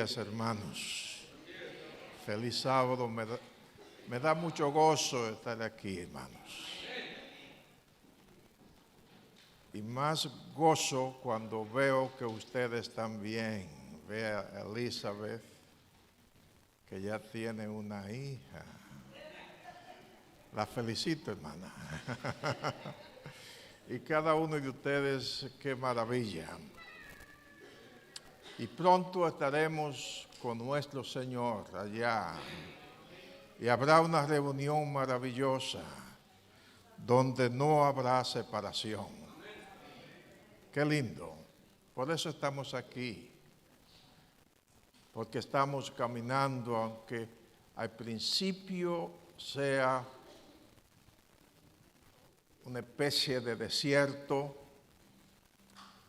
días, hermanos. Feliz sábado. Me da mucho gozo estar aquí, hermanos. Y más gozo cuando veo que ustedes están bien. Ve a Elizabeth, que ya tiene una hija. La felicito, hermana. Y cada uno de ustedes, qué maravilla. Y pronto estaremos con nuestro Señor allá. Y habrá una reunión maravillosa donde no habrá separación. Qué lindo. Por eso estamos aquí. Porque estamos caminando, aunque al principio sea una especie de desierto,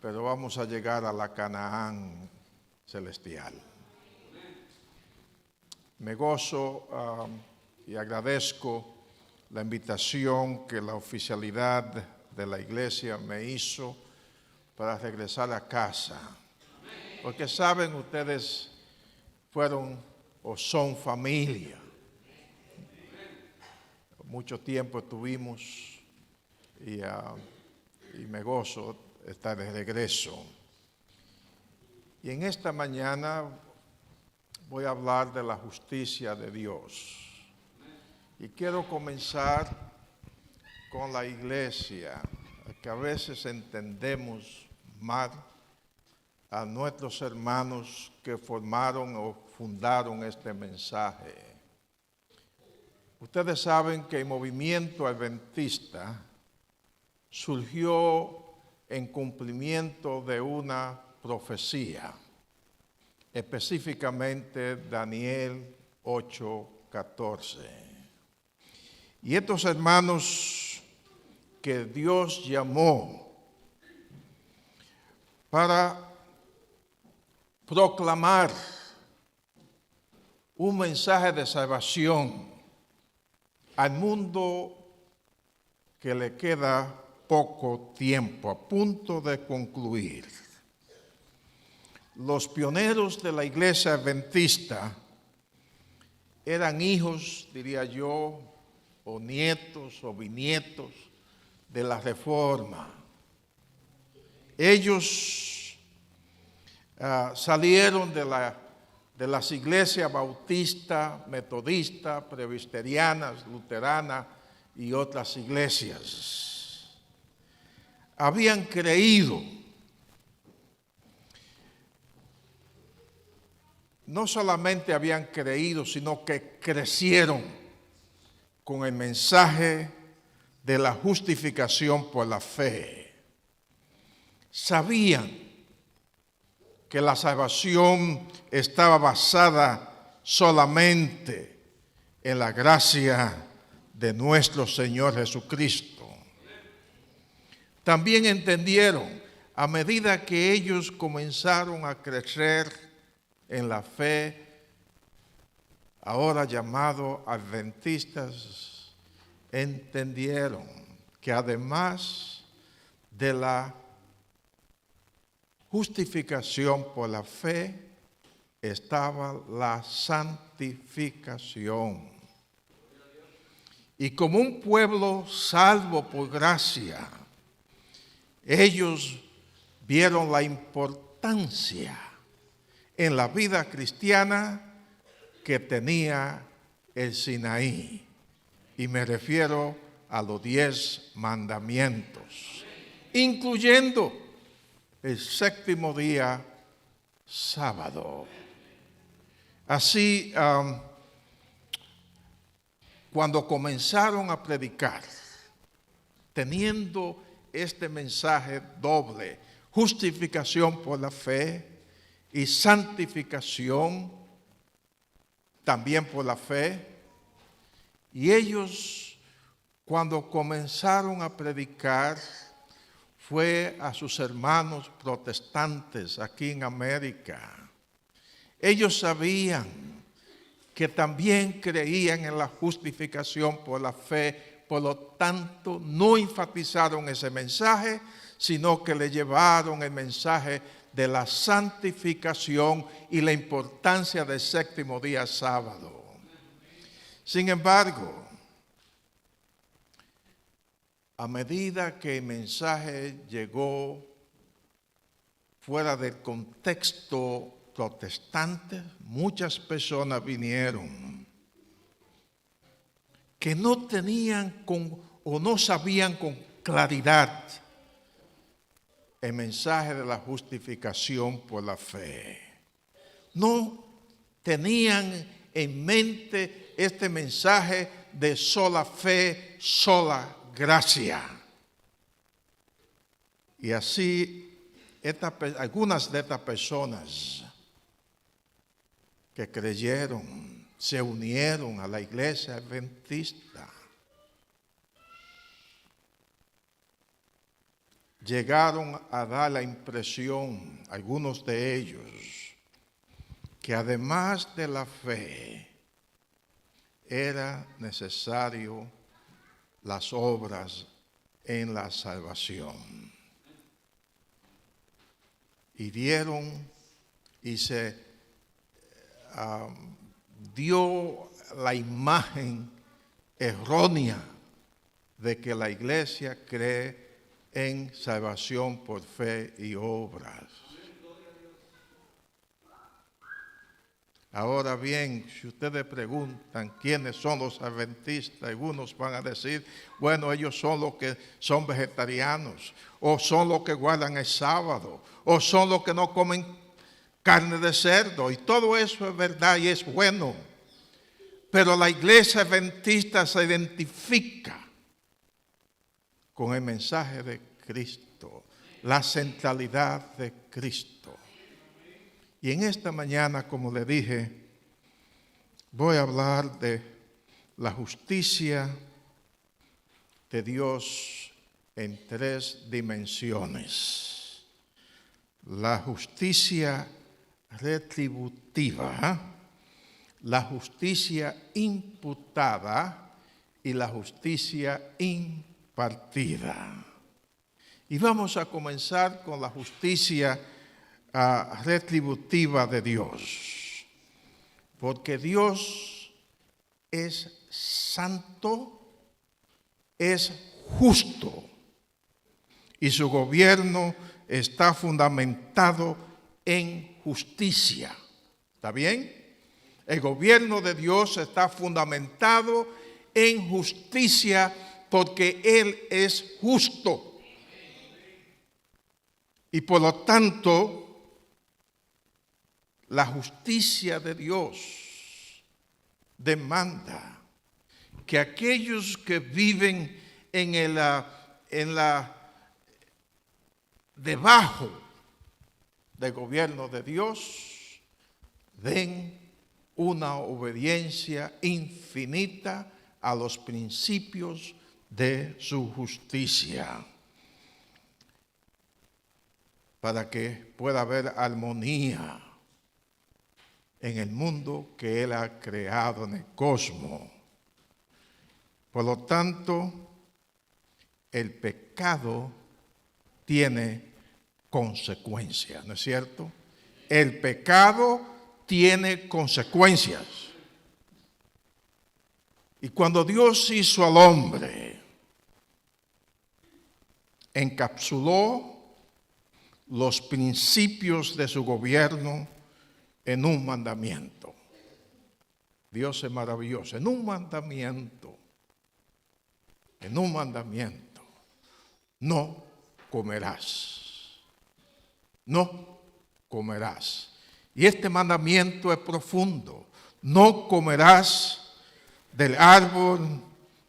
pero vamos a llegar a la Canaán celestial. Me gozo y agradezco la invitación que la oficialidad de la iglesia me hizo para regresar a casa. Porque saben, ustedes fueron o son familia. Mucho tiempo estuvimos y me gozo estar de regreso. Y en esta mañana voy a hablar de la justicia de Dios. Y quiero comenzar con la iglesia, que a veces entendemos mal a nuestros hermanos que formaron o fundaron este mensaje. Ustedes saben que el movimiento adventista surgió en cumplimiento de una profecía, específicamente Daniel 8:14. Y estos hermanos que Dios llamó para proclamar un mensaje de salvación al mundo que le queda poco tiempo, a punto de concluir. Los pioneros de la iglesia adventista eran hijos, diría yo, o nietos o bisnietos de la Reforma. Ellos salieron de las iglesias bautistas, metodistas, presbiterianas, luteranas y otras iglesias. Habían creído, no solamente habían creído, sino que crecieron con el mensaje de la justificación por la fe. Sabían que la salvación estaba basada solamente en la gracia de nuestro Señor Jesucristo. También entendieron, a medida que ellos comenzaron a crecer en la fe, ahora llamados adventistas, entendieron que además de la justificación por la fe, estaba la santificación. Y como un pueblo salvo por gracia, ellos vieron la importancia en la vida cristiana que tenía el Sinaí. Y me refiero a los 10 mandamientos, incluyendo el séptimo día, sábado. Así, cuando comenzaron a predicar, teniendo este mensaje doble, justificación por la fe y santificación también por la fe. Y ellos, cuando comenzaron a predicar, fue a sus hermanos protestantes aquí en América. Ellos sabían que también creían en la justificación por la fe. Por lo tanto, no enfatizaron ese mensaje, sino que le llevaron el mensaje de la santificación y la importancia del séptimo día sábado. Sin embargo, a medida que el mensaje llegó fuera del contexto protestante, muchas personas vinieron que no tenían o no sabían con claridad el mensaje de la justificación por la fe. No tenían en mente este mensaje de sola fe, sola gracia. Y así algunas de estas personas que creyeron se unieron a la iglesia adventista. Llegaron a dar la impresión, algunos de ellos, que además de la fe, era necesario las obras en la salvación. Y dieron y se dio la imagen errónea de que la iglesia cree en salvación por fe y obras. Ahora bien, si ustedes preguntan quiénes son los adventistas, algunos van a decir, bueno, ellos son los que son vegetarianos, o son los que guardan el sábado, o son los que no comen carne de cerdo, y todo eso es verdad y es bueno. Pero la iglesia adventista se identifica con el mensaje de Cristo, la centralidad de Cristo. Y en esta mañana, como le dije, voy a hablar de la justicia de Dios en tres dimensiones. La justicia retributiva, la justicia imputada y la justicia impartida. Y vamos a comenzar con la justicia retributiva de Dios, porque Dios es santo, es justo y su gobierno está fundamentado en justicia. ¿Está bien? El gobierno de Dios está fundamentado en justicia porque Él es justo. Y por lo tanto, la justicia de Dios demanda que aquellos que viven debajo del gobierno de Dios den una obediencia infinita a los principios de su justicia, para que pueda haber armonía en el mundo que Él ha creado, en el cosmos. Por lo tanto, el pecado tiene consecuencias, ¿no es cierto? El pecado tiene consecuencias. Y cuando Dios hizo al hombre, encapsuló los principios de su gobierno en un mandamiento. Dios es maravilloso. En un mandamiento. No comerás. No comerás. Y este mandamiento es profundo. No comerás del árbol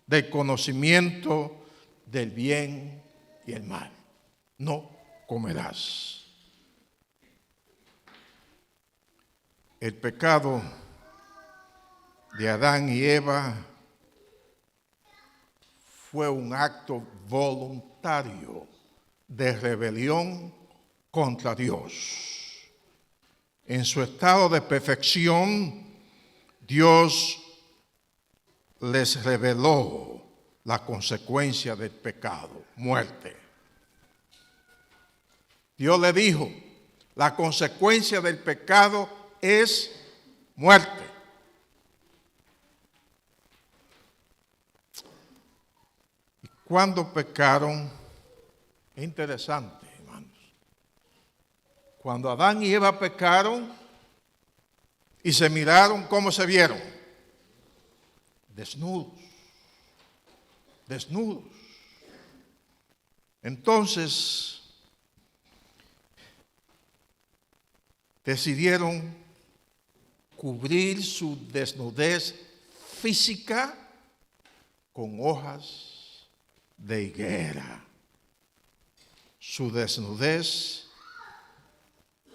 del conocimiento del bien y el mal. No comerás. El pecado de Adán y Eva fue un acto voluntario de rebelión contra Dios. En su estado de perfección, Dios les reveló la consecuencia del pecado, muerte. Dios le dijo, La consecuencia del pecado es muerte. Y cuando pecaron, es interesante, hermanos. Cuando Adán y Eva pecaron y se miraron, ¿cómo se vieron? Desnudos. Desnudos. Entonces, decidieron cubrir su desnudez física con hojas de higuera. Su desnudez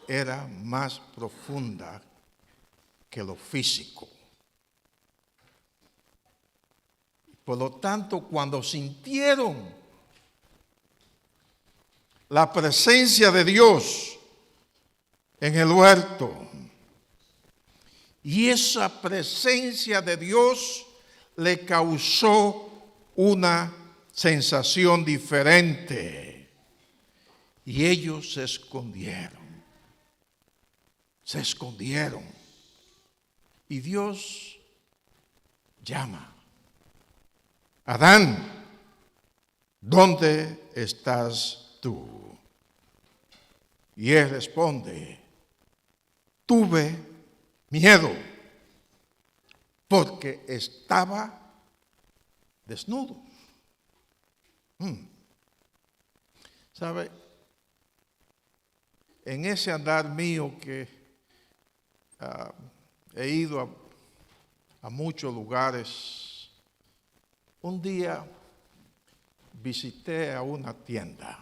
era más profunda que lo físico. Por lo tanto, cuando sintieron la presencia de Dios en el huerto, y esa presencia de Dios le causó una sensación diferente, y ellos se escondieron. Se escondieron. Y Dios llama: Adán, ¿dónde estás tú? Y él responde: tuve miedo porque estaba desnudo. ¿Sabe? En ese andar mío que he ido a muchos lugares, un día visité a una tienda.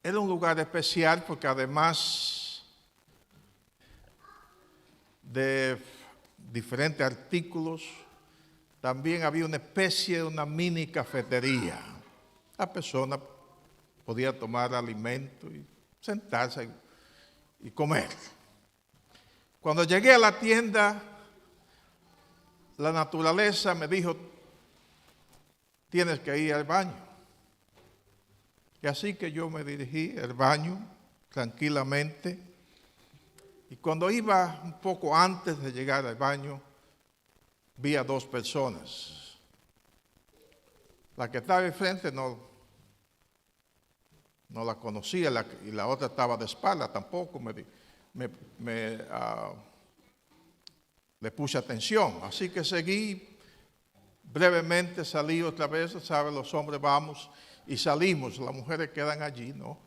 Era un lugar especial porque además de diferentes artículos, también había una especie de una mini cafetería. La persona podía tomar alimento y sentarse y comer. Cuando llegué a la tienda, la naturaleza me dijo: tienes que ir al baño. Y así que yo me dirigí al baño tranquilamente. Y cuando iba un poco antes de llegar al baño, vi a dos personas. La que estaba enfrente no la conocía, y la otra estaba de espalda, tampoco le puse atención. Así que seguí brevemente, salí otra vez, ¿sabe? Los hombres vamos y salimos, las mujeres quedan allí, ¿no?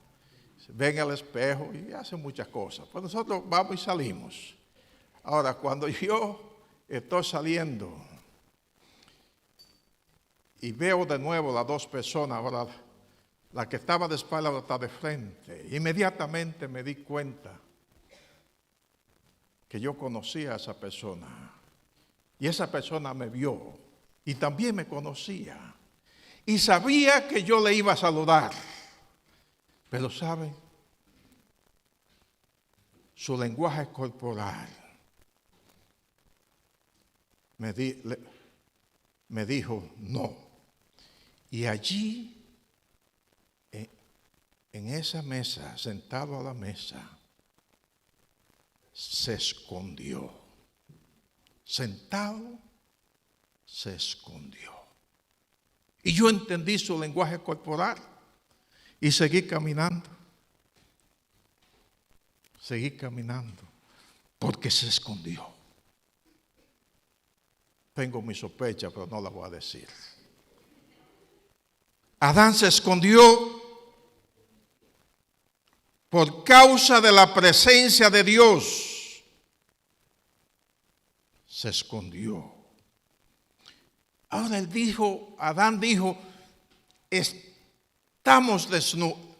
Ven al espejo y hacen muchas cosas. Pues nosotros vamos y salimos. Ahora, cuando yo estoy saliendo y veo de nuevo las dos personas, ahora la que estaba de espalda está de frente, inmediatamente me di cuenta que yo conocía a esa persona. Y esa persona me vio y también me conocía. Y sabía que yo le iba a saludar. Pero ¿saben? Su lenguaje corporal me dijo no. Y allí, en esa mesa, sentado a la mesa, se escondió. Sentado, se escondió. Y yo entendí su lenguaje corporal y seguí caminando. Seguí caminando porque se escondió. Tengo mi sospecha, pero no la voy a decir. Adán se escondió por causa de la presencia de Dios. Se escondió. Ahora Adán dijo, estamos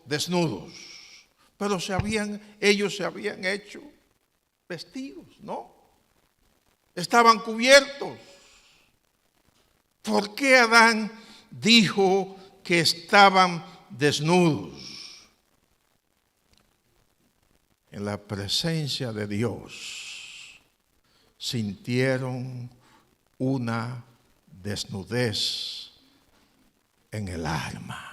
desnudos, pero ellos se habían hecho vestidos, ¿no? Estaban cubiertos. ¿Por qué Adán dijo que estaban desnudos? En la presencia de Dios sintieron una desnudez en el alma.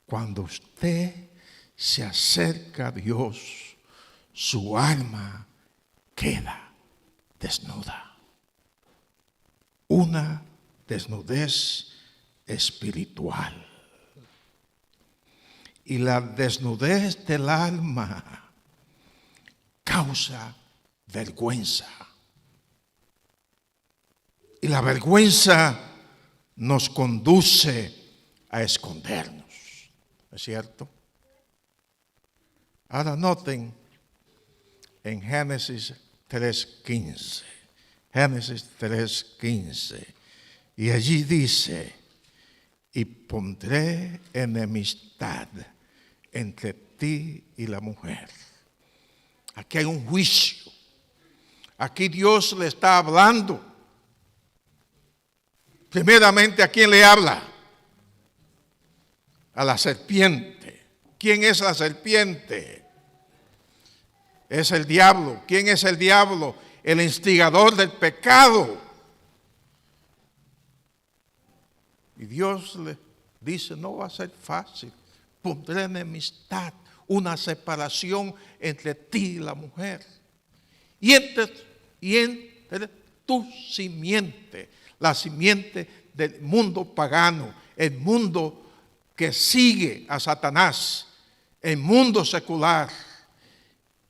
Cuando usted se acerca a Dios, su alma queda desnuda. Una desnudez espiritual. Y la desnudez del alma causa vergüenza. Y la vergüenza nos conduce a escondernos. ¿Es cierto? Ahora noten en Génesis 3:15. Génesis 3:15. Y allí dice, y pondré enemistad entre ti y la mujer. Aquí hay un juicio. Aquí Dios le está hablando. Primeramente, ¿a quién le habla? A la serpiente. ¿Quién es la serpiente? Es el diablo. ¿Quién es el diablo? El instigador del pecado. Y Dios le dice, no va a ser fácil. Pondré enemistad, una separación entre ti y la mujer. Y entre tu simiente, la simiente del mundo pagano, el mundo que sigue a Satanás, el mundo secular,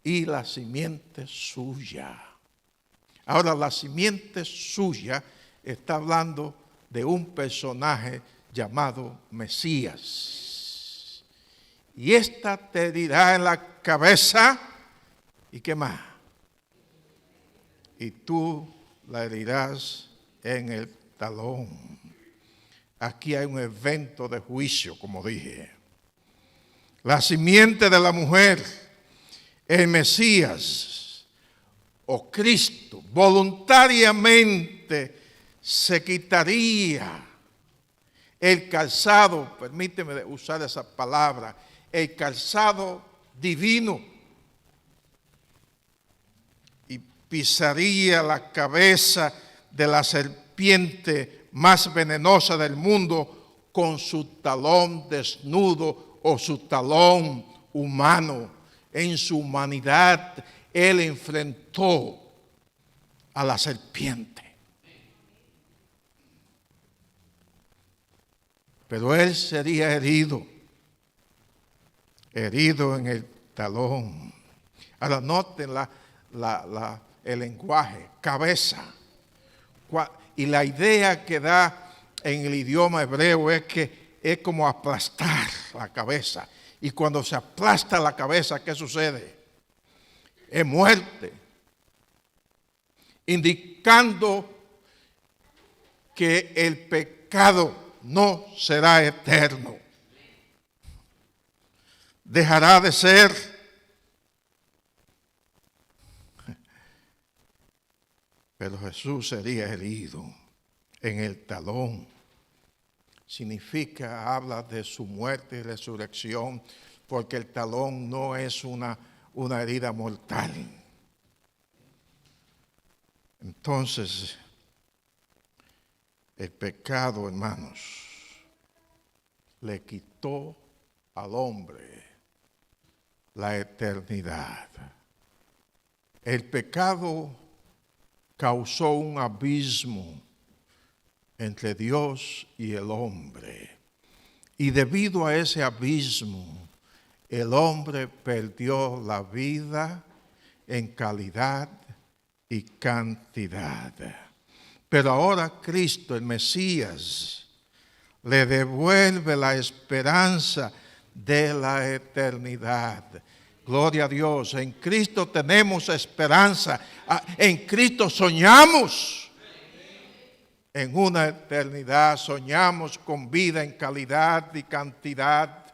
y la simiente suya. Ahora, la simiente suya está hablando de un personaje llamado Mesías. Y esta te herirá en la cabeza, ¿y qué más? Y tú la herirás en el talón. Aquí hay un evento de juicio, como dije. La simiente de la mujer, el Mesías o Cristo, voluntariamente se quitaría el calzado, permíteme usar esa palabra, el calzado divino, y pisaría la cabeza de la serpiente más venenosa del mundo con su talón desnudo o su talón humano. En su humanidad, Él enfrentó a la serpiente. Pero Él sería herido en el talón. Ahora noten el lenguaje, cabeza. Y la idea que da en el idioma hebreo es que es como aplastar la cabeza. Y cuando se aplasta la cabeza, ¿qué sucede? Es muerte. Indicando que el pecado no será eterno. Dejará de ser. Pero Jesús sería herido en el talón. Significa, habla de su muerte y resurrección, porque el talón no es una herida mortal. Entonces, el pecado, hermanos, le quitó al hombre la eternidad. El pecado causó un abismo entre Dios y el hombre. Y debido a ese abismo, el hombre perdió la vida en calidad y cantidad. Pero ahora Cristo, el Mesías, le devuelve la esperanza de la eternidad. Gloria a Dios, en Cristo tenemos esperanza, en Cristo soñamos en una eternidad, soñamos con vida en calidad y cantidad,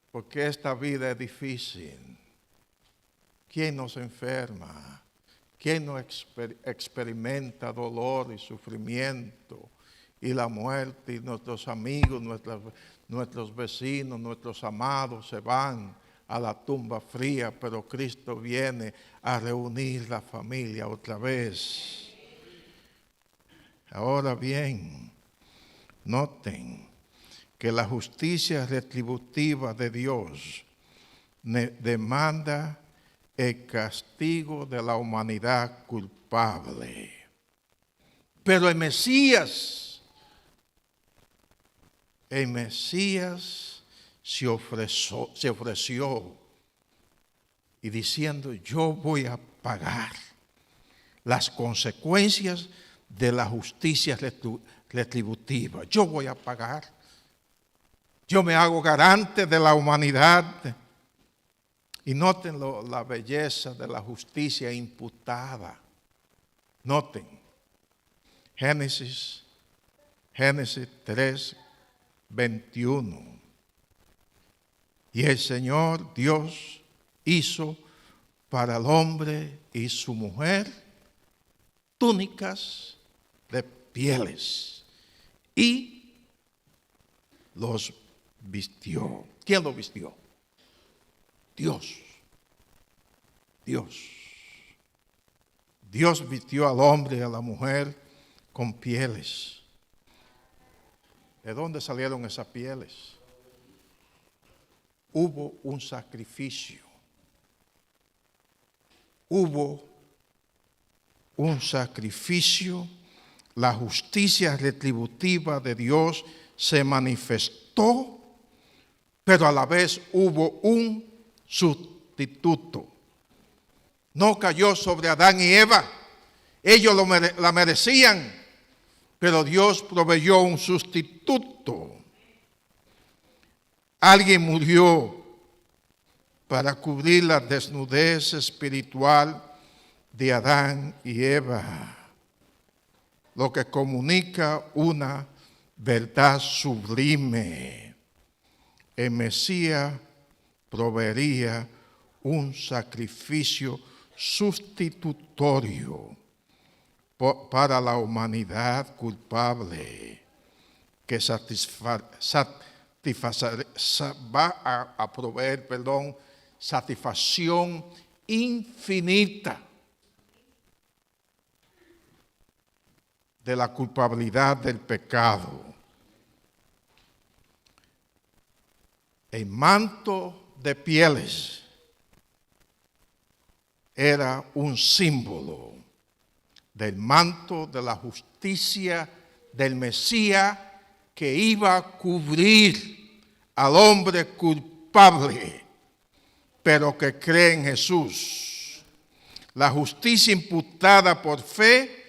porque esta vida es difícil. ¿Quién nos enferma? ¿Quién no experimenta dolor y sufrimiento y la muerte? Y nuestros amigos, nuestros vecinos, nuestros amados se van a la tumba fría, pero Cristo viene a reunir la familia otra vez. Ahora bien, noten que la justicia retributiva de Dios demanda el castigo de la humanidad culpable. Pero el Mesías se ofreció y diciendo, yo voy a pagar las consecuencias de la justicia retributiva. Yo voy a pagar. Yo me hago garante de la humanidad. Y noten la belleza de la justicia imputada. Noten, Génesis 3, 21. Y el Señor Dios hizo para el hombre y su mujer túnicas de pieles y los vistió. ¿Quién los vistió? Dios. Dios vistió al hombre y a la mujer con pieles. ¿De dónde salieron esas pieles? Hubo un sacrificio. La justicia retributiva de Dios se manifestó, pero a la vez hubo un sustituto. No cayó sobre Adán y Eva. Ellos la merecían, pero Dios proveyó un sustituto. Alguien murió para cubrir la desnudez espiritual de Adán y Eva, lo que comunica una verdad sublime. El Mesías proveería un sacrificio sustitutorio para la humanidad culpable que va a proveer, satisfacción infinita de la culpabilidad del pecado. El manto de pieles era un símbolo del manto de la justicia del Mesías que iba a cubrir al hombre culpable, pero que cree en Jesús. La justicia imputada por fe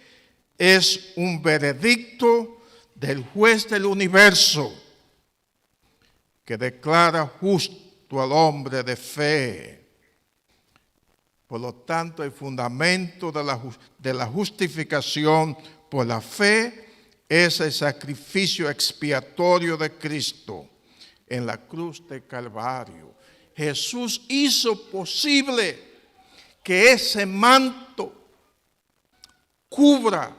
es un veredicto del juez del universo que declara justo al hombre de fe. Por lo tanto, el fundamento de la justificación por la fe es el sacrificio expiatorio de Cristo en la cruz de Calvario. Jesús hizo posible que ese manto cubra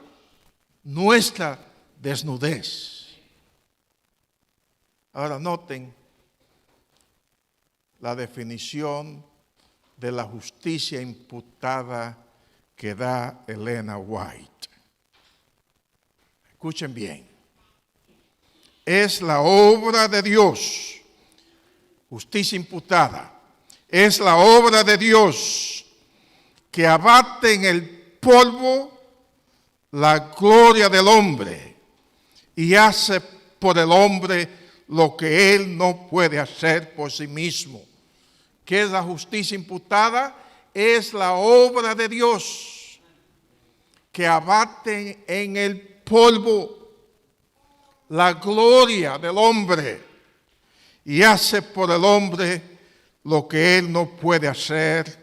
nuestra desnudez. Ahora noten la definición de la justicia imputada que da Elena White. Escuchen bien. Es la obra de Dios, justicia imputada, es la obra de Dios que abate en el polvo la gloria del hombre y hace por el hombre lo que él no puede hacer por sí mismo. ¿Qué es la justicia imputada? Es la obra de Dios que abate en el polvo la gloria del hombre y hace por el hombre lo que él no puede hacer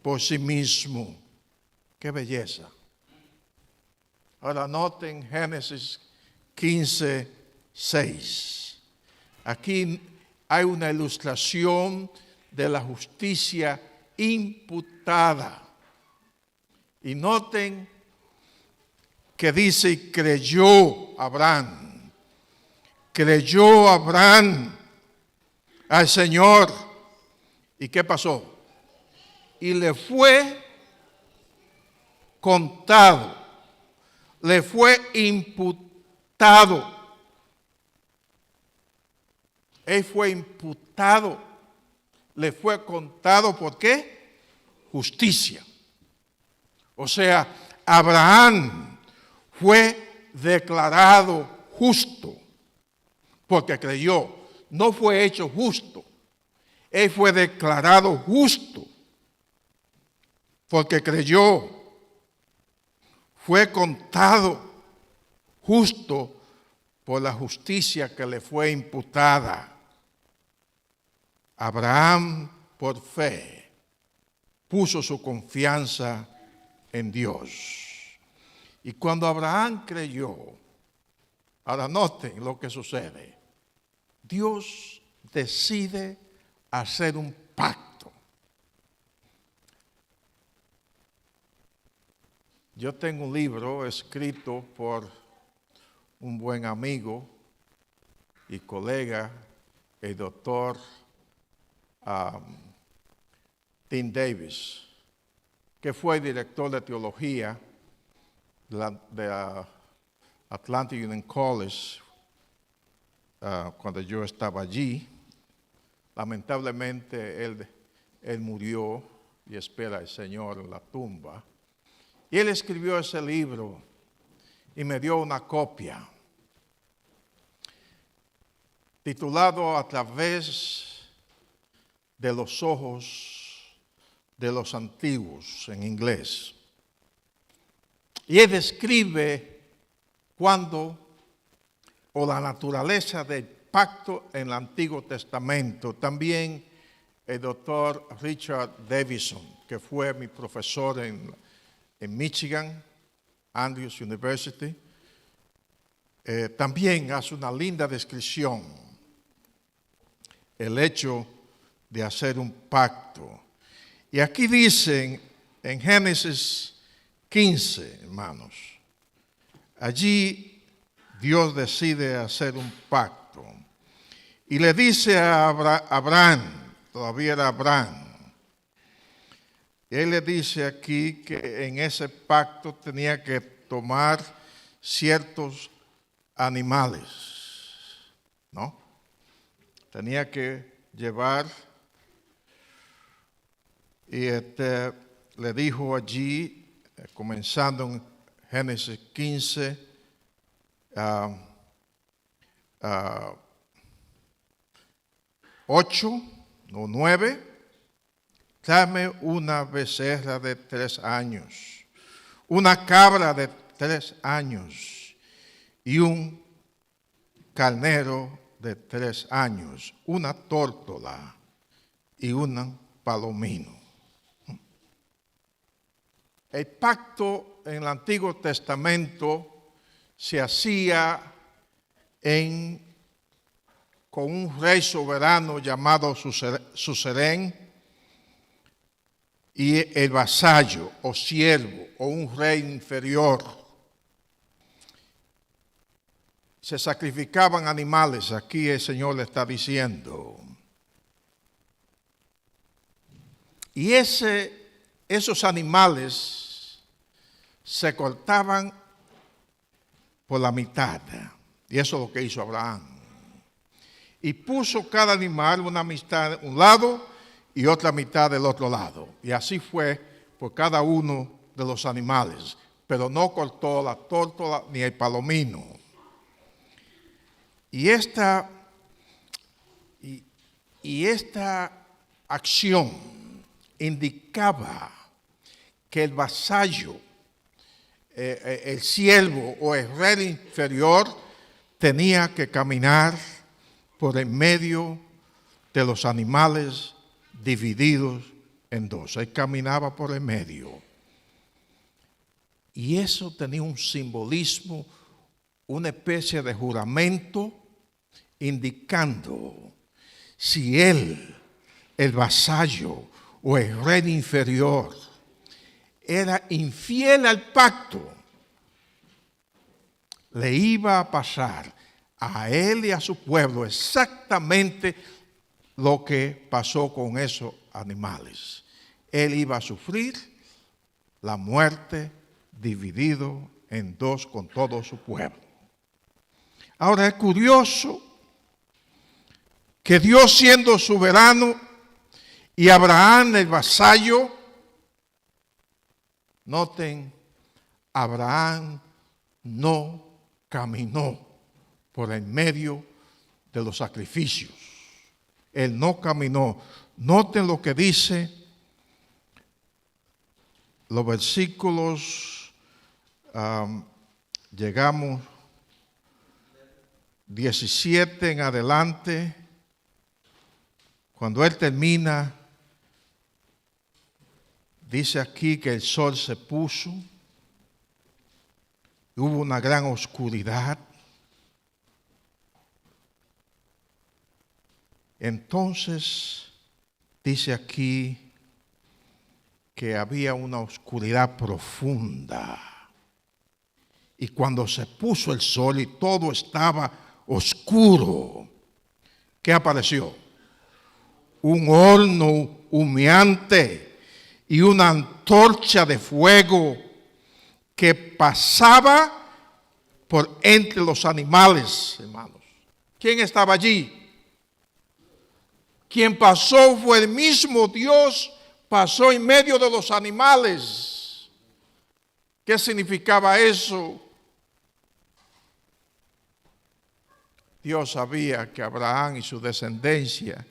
por sí mismo. ¡Qué belleza! Ahora noten Génesis 15, 6. Aquí hay una ilustración de la justicia imputada. Y noten que dice, creyó Abraham al Señor. ¿Y qué pasó? Y le fue contado, le fue imputado Él fue imputado, le fue contado, ¿por qué? Justicia. O sea, Abraham fue declarado justo porque creyó. No fue hecho justo. Él fue declarado justo porque creyó. Fue contado justo por la justicia que le fue imputada. Abraham, por fe, puso su confianza en Dios. Y cuando Abraham creyó, ahora noten lo que sucede. Dios decide hacer un pacto. Yo tengo un libro escrito por un buen amigo y colega, el doctor Tim Davis, que fue director de teología de Atlantic Union College cuando yo estaba allí. Lamentablemente él murió y espera al Señor en la tumba. Y él escribió ese libro y me dio una copia titulado A través de los ojos de los antiguos, en inglés. Y él describe cuando, o la naturaleza del pacto en el Antiguo Testamento. También el doctor Richard Davidson, que fue mi profesor en Michigan, Andrews University, también hace una linda descripción. El hecho de hacer un pacto. Y aquí dicen en Génesis 15, hermanos, allí Dios decide hacer un pacto. Y le dice a Abraham, todavía era Abraham, él le dice aquí que en ese pacto tenía que tomar ciertos animales, ¿no? Tenía que llevar, y le dijo allí, comenzando en Génesis 15, 8 o 9, dame una becerra de 3 años, una cabra de 3 años y un carnero de 3 años, una tórtola y un palomino. El pacto en el Antiguo Testamento se hacía con un rey soberano llamado suzerén y el vasallo o siervo o un rey inferior. Se sacrificaban animales, aquí el Señor le está diciendo. Y esos animales se cortaban por la mitad. Y eso es lo que hizo Abraham. Y puso cada animal una mitad de un lado y otra mitad del otro lado. Y así fue por cada uno de los animales. Pero no cortó la tórtola ni el palomino. Y esta acción indicaba que el vasallo, el siervo o el rey inferior tenía que caminar por el medio de los animales divididos en dos. Él caminaba por el medio. Y eso tenía un simbolismo, una especie de juramento indicando si él, el vasallo o el rey inferior, era infiel al pacto, le iba a pasar a él y a su pueblo exactamente lo que pasó con esos animales. Él iba a sufrir la muerte dividido en dos con todo su pueblo. Ahora es curioso que Dios siendo soberano y Abraham el vasallo, noten, Abraham no caminó por el medio de los sacrificios. Él no caminó. Noten lo que dice los versículos, llegamos 17 en adelante, cuando él termina, dice aquí que el sol se puso, hubo una gran oscuridad. Entonces, dice aquí que había una oscuridad profunda. Y cuando se puso el sol y todo estaba oscuro, ¿qué apareció? Un horno humeante y una antorcha de fuego que pasaba por entre los animales, hermanos. ¿Quién estaba allí? Quien pasó fue el mismo Dios, pasó en medio de los animales. ¿Qué significaba eso? Dios sabía que Abraham y su descendencia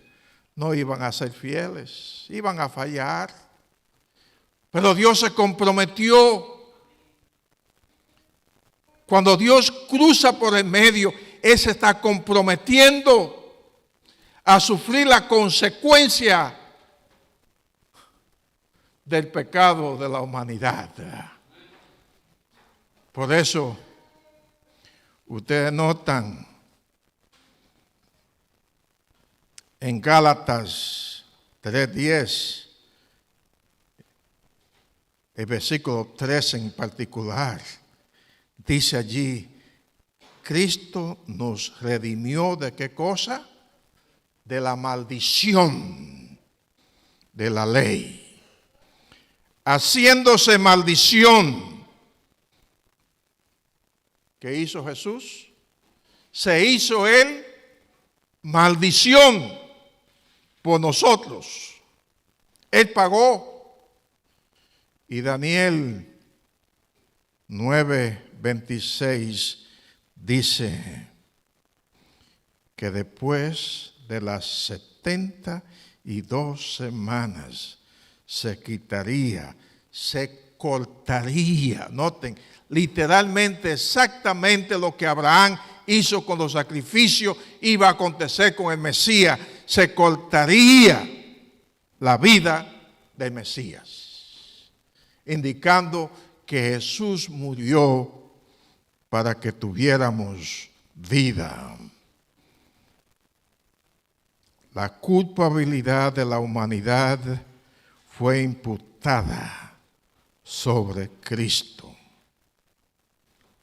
no iban a ser fieles, iban a fallar. Pero Dios se comprometió. Cuando Dios cruza por el medio, Él se está comprometiendo a sufrir la consecuencia del pecado de la humanidad. Por eso, ustedes notan en Gálatas 3:10, el versículo 13 en particular, dice allí, Cristo nos redimió ¿de qué cosa? De la maldición de la ley, haciéndose maldición. ¿Qué hizo Jesús? Se hizo Él maldición por nosotros. Él pagó. Y Daniel 9:26 dice que después de las 72 semanas se quitaría, se cortaría. Noten, literalmente exactamente lo que Abraham hizo con los sacrificios iba a acontecer con el Mesías. Se cortaría la vida del Mesías, indicando que Jesús murió para que tuviéramos vida. La culpabilidad de la humanidad fue imputada sobre Cristo.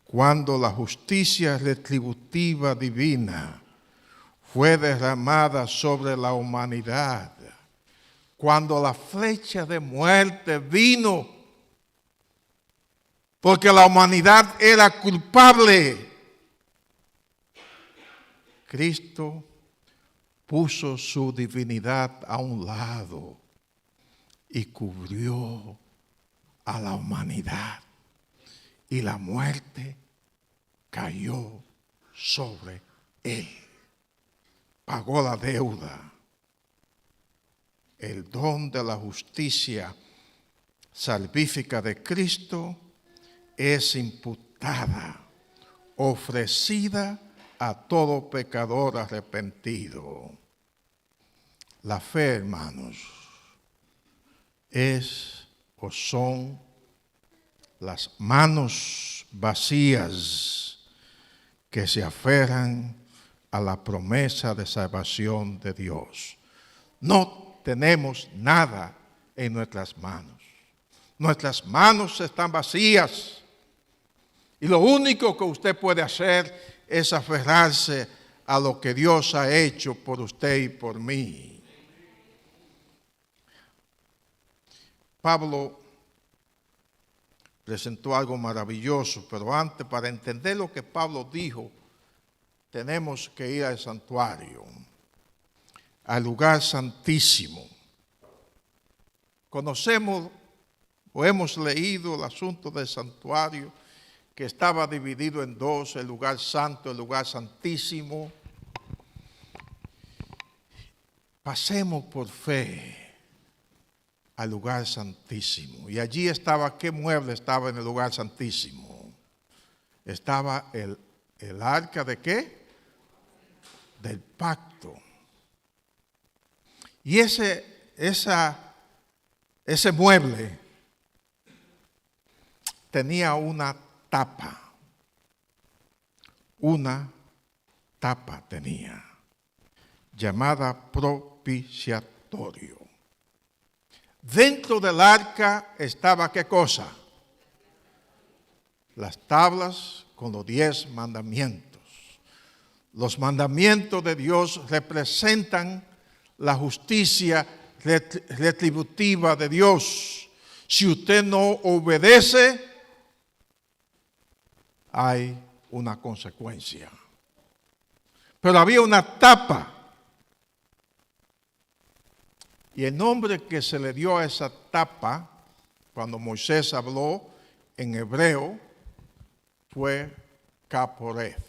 Cuando la justicia retributiva divina fue derramada sobre la humanidad, cuando la flecha de muerte vino, porque la humanidad era culpable, Cristo puso su divinidad a un lado y cubrió a la humanidad. Y la muerte cayó sobre él. Pagó la deuda. El don de la justicia salvífica de Cristo es imputada, ofrecida a todo pecador arrepentido. La fe, hermanos, es o son las manos vacías que se aferran a la promesa de salvación de Dios. No tenemos nada en nuestras manos. Nuestras manos están vacías. Y lo único que usted puede hacer es aferrarse a lo que Dios ha hecho por usted y por mí. Pablo presentó algo maravilloso, pero antes, para entender lo que Pablo dijo, tenemos que ir al santuario. al lugar santísimo. Conocemos o hemos leído el asunto del santuario, que estaba dividido en dos, el lugar santo, el lugar santísimo. Pasemos por fe al lugar santísimo. Y allí estaba, ¿qué mueble estaba en el lugar santísimo? Estaba el arca de ¿qué? Del pacto. Y ese mueble tenía una tapa tenía, llamada propiciatorio. Dentro del arca estaba ¿qué cosa? Las tablas con los 10 mandamientos. Los mandamientos de Dios representan la justicia retributiva de Dios. Si usted no obedece, hay una consecuencia. Pero había una tapa. Y el nombre que se le dio a esa tapa, cuando Moisés habló en hebreo, fue Caporeth.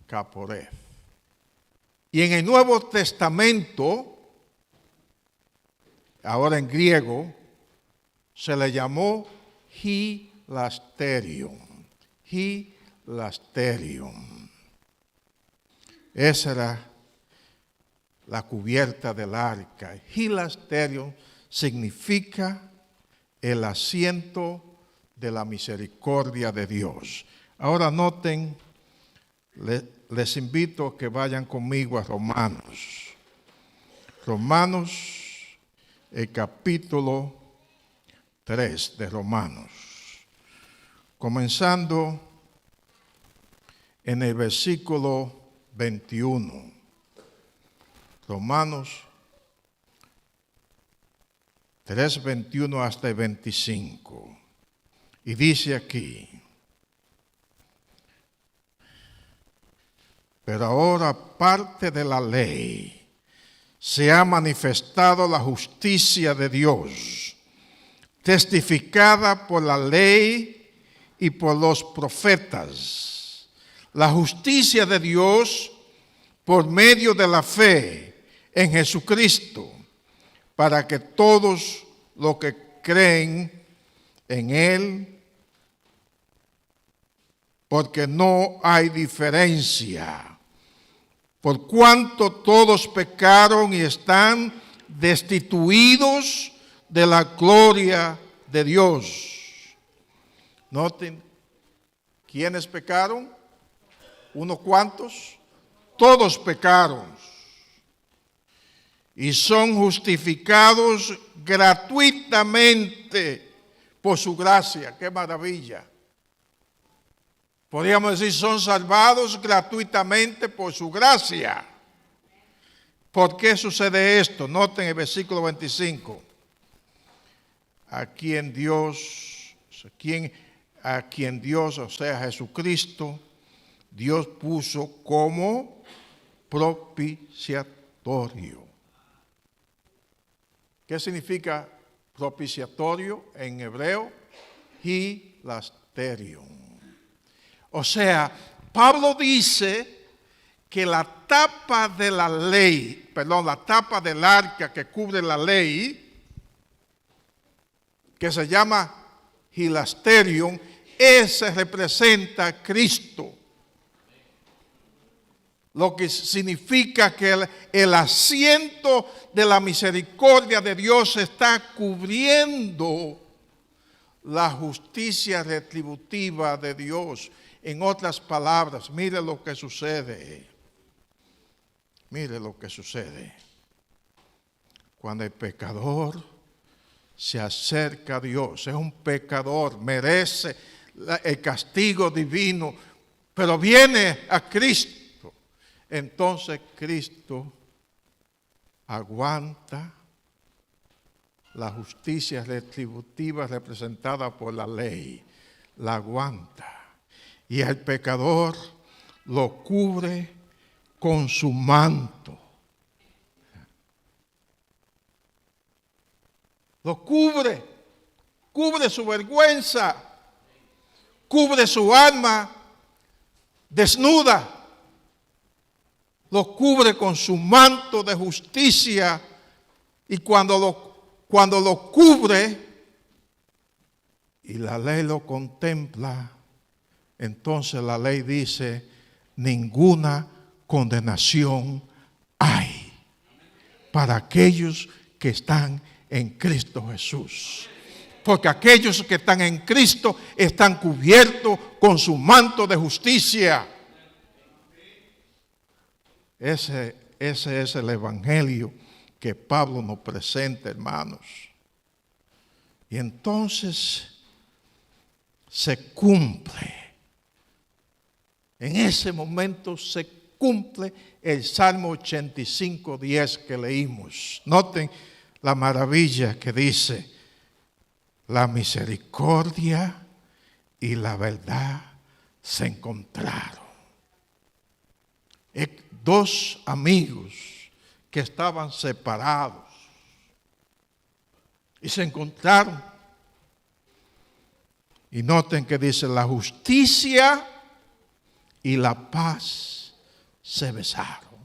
Caporeth. Y en el Nuevo Testamento, ahora en griego, se le llamó hilasterion. Hilasterion. Esa era la cubierta del arca. Hilasterion significa el asiento de la misericordia de Dios. Ahora noten, les invito a que vayan conmigo a Romanos. Romanos, el capítulo 3 de Romanos. Comenzando en el versículo 21. Romanos 3, 21 hasta el 25. Y dice aquí: pero ahora, aparte de la ley, se ha manifestado la justicia de Dios, testificada por la ley y por los profetas. La justicia de Dios por medio de la fe en Jesucristo, para que todos los que creen en Él, porque no hay diferencia, por cuanto todos pecaron y están destituidos de la gloria de Dios. Noten, ¿quiénes pecaron? ¿Unos cuantos? Todos pecaron y son justificados gratuitamente por su gracia. ¡Qué maravilla! Podríamos decir, son salvados gratuitamente por su gracia. ¿Por qué sucede esto? Noten el versículo 25. A quien Dios, o sea, Jesucristo, Dios puso como propiciatorio. ¿Qué significa propiciatorio en hebreo? Hilasterion. O sea, Pablo dice que la tapa de la ley, la tapa del arca que cubre la ley, que se llama hilasterion, ese representa a Cristo. Lo que significa que el asiento de la misericordia de Dios está cubriendo la justicia retributiva de Dios. En otras palabras, mire lo que sucede. Mire lo que sucede. Cuando el pecador se acerca a Dios, es un pecador, merece el castigo divino, pero viene a Cristo. Entonces Cristo aguanta la justicia retributiva representada por la ley. La aguanta. Y el pecador lo cubre con su manto. Lo cubre. Cubre su vergüenza. Cubre su alma desnuda. Lo cubre con su manto de justicia. Y cuando lo cubre y la ley lo contempla, entonces la ley dice, ninguna condenación hay para aquellos que están en Cristo Jesús. Porque aquellos que están en Cristo están cubiertos con su manto de justicia. Ese es el evangelio que Pablo nos presenta, hermanos. Y entonces se cumple. En ese momento se cumple el Salmo 85:10 que leímos. Noten la maravilla que dice, la misericordia y la verdad se encontraron. Dos amigos que estaban separados y se encontraron. Y noten que dice, la justicia y la paz se besaron.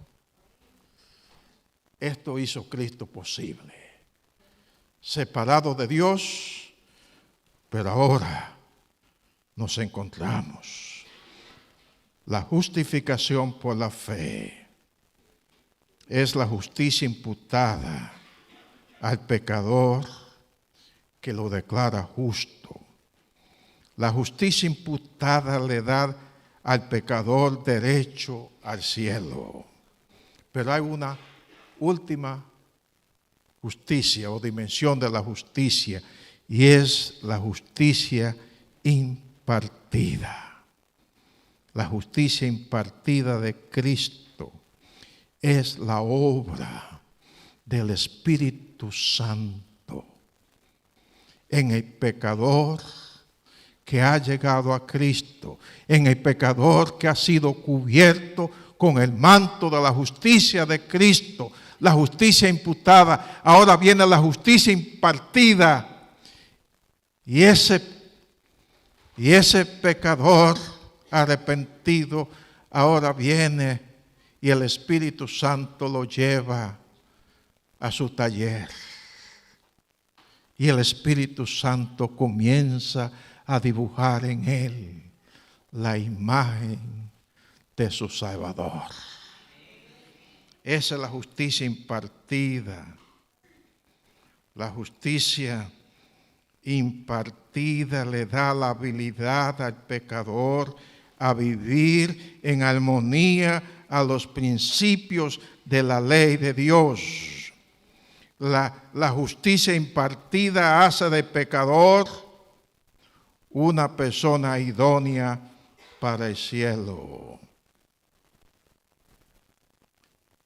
Esto hizo Cristo posible. Separados de Dios, pero ahora nos encontramos. La justificación por la fe es la justicia imputada al pecador que lo declara justo. La justicia imputada le da al pecador derecho al cielo. Pero hay una última justicia o dimensión de la justicia, y es la justicia impartida. La justicia impartida de Cristo es la obra del Espíritu Santo en el pecador que ha llegado a Cristo, en el pecador que ha sido cubierto con el manto de la justicia de Cristo, la justicia imputada. Ahora viene la justicia impartida, y ese pecador arrepentido ahora viene y el Espíritu Santo lo lleva a su taller. Y el Espíritu Santo comienza a dibujar en él la imagen de su Salvador. Esa es la justicia impartida. La justicia impartida le da la habilidad al pecador a vivir en armonía a los principios de la ley de Dios. La justicia impartida hace del pecador una persona idónea para el cielo.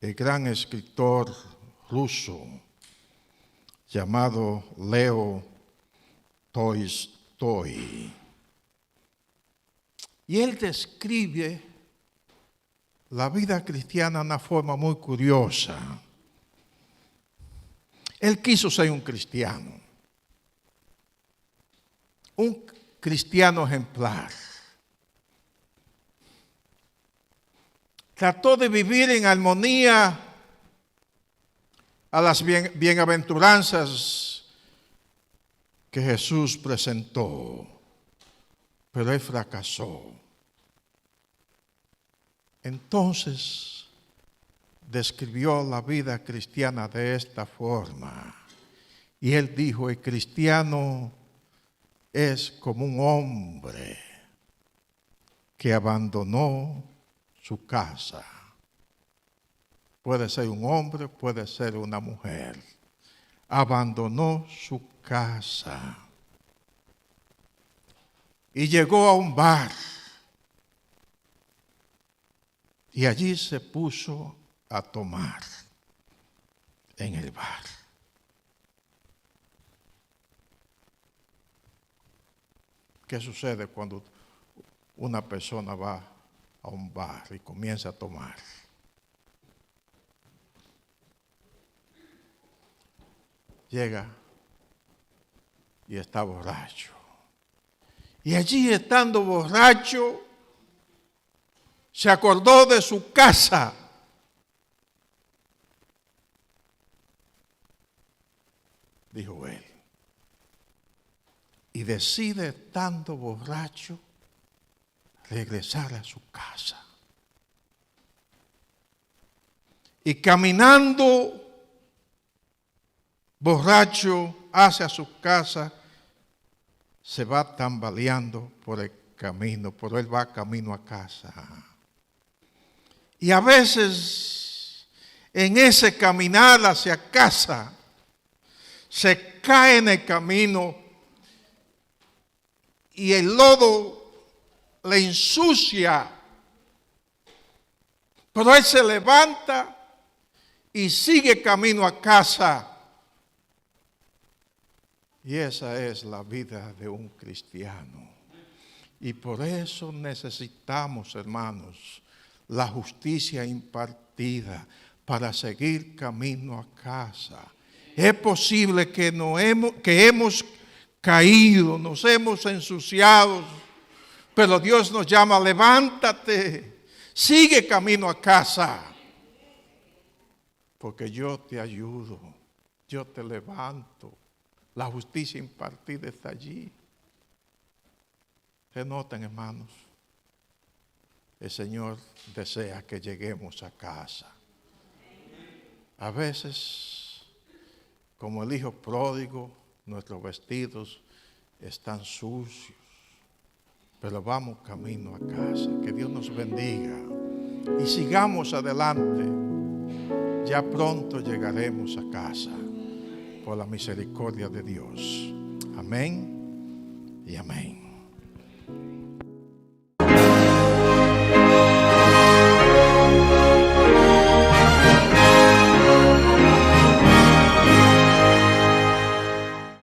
El gran escritor ruso llamado Leo Tolstoy, y él describe la vida cristiana de una forma muy curiosa. Él quiso ser un cristiano ejemplar. Trató de vivir en armonía a las bienaventuranzas que Jesús presentó, pero él fracasó. Entonces describió la vida cristiana de esta forma. Y él dijo, el cristiano es como un hombre que abandonó su casa. Puede ser un hombre, puede ser una mujer. Abandonó su casa y llegó a un bar. Y allí se puso a tomar en el bar. ¿Qué sucede cuando una persona va a un bar y comienza a tomar? Llega y está borracho. Y allí, estando borracho, se acordó de su casa. Dijo él. Y decide, estando borracho, regresar a su casa. Y caminando borracho hacia su casa, se va tambaleando por el camino, pero él va camino a casa. Y a veces en ese caminar hacia casa se cae en el camino y el lodo le ensucia, pero él se levanta y sigue camino a casa. Y esa es la vida de un cristiano. Y por eso necesitamos, hermanos, la justicia impartida para seguir camino a casa. Es posible que hemos caído, nos hemos ensuciado, pero Dios nos llama, levántate, sigue camino a casa, porque yo te ayudo, yo te levanto. La justicia impartida está allí. Se notan, hermanos, el Señor desea que lleguemos a casa. A veces, como el hijo pródigo, nuestros vestidos están sucios, pero vamos camino a casa. Que Dios nos bendiga y sigamos adelante. Ya pronto llegaremos a casa por la misericordia de Dios. Amén y amén.